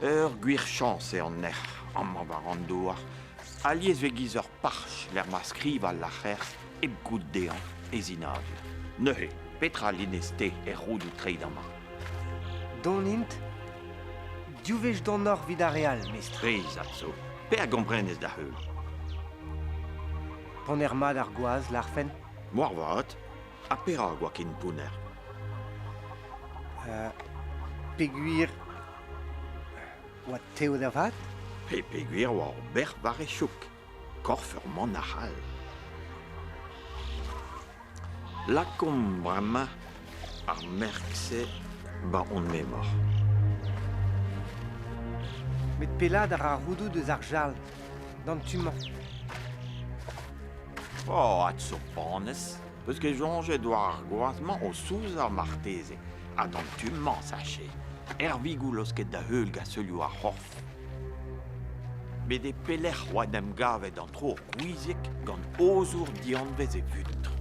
Guir chance en ma varandoar. Alies vegizer parch, l'er ma skriv al lacher, eb gout dean, ezinavio. Neuhe, petra l'ineste roud ou treidama. Don int, diuvech don nor vida real, mestre. Prizat zo. Per gombrenez da heul. Pon er mad ar gwaz, l'arfen. Moar vat, a pera gwa kin pouner. Peguir... Oa teo da vat? Pe gwir war ber var e chouk. Korfur man a hal. La kombrama ar merkse ba on memor. Met pelad ar roudou deus ar jal, d'an tuman. Oh, at so panes. Peus ket jonge doa ar gwazman o souz ar marteze. A dan tumman sache. Vigoulos ket da heul ga seulioù ar c'horf. Bet e pelec'h oa dem gavet an tro gouiziek gant ozour dianvez e vutr.